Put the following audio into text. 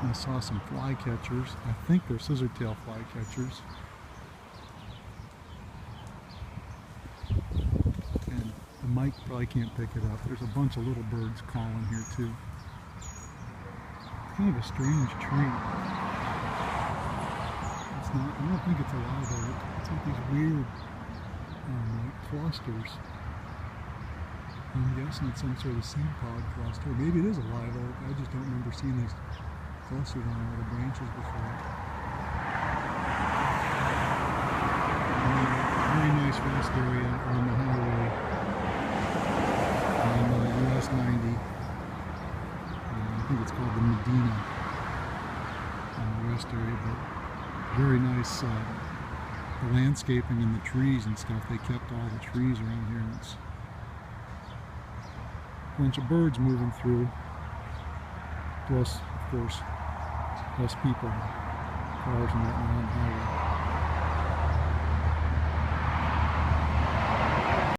I saw some flycatchers. I think they're scissor-tail flycatchers. And the mic probably can't pick it up. There's a bunch of little birds calling here too. It's kind of a strange tree. It's not, I don't think it's a live oak. It's like these weird like clusters. I'm guessing it's some sort of seed pod cluster. Maybe it is a live oak. I just don't remember seeing these clusters on all the branches before. Very nice rest area on the highway on US 90. I think it's called the Medina rest area, but very nice the landscaping and the trees and stuff. They kept all the trees around here, and it's a bunch of birds moving through, plus of course less people, cars and whatnot on the highway.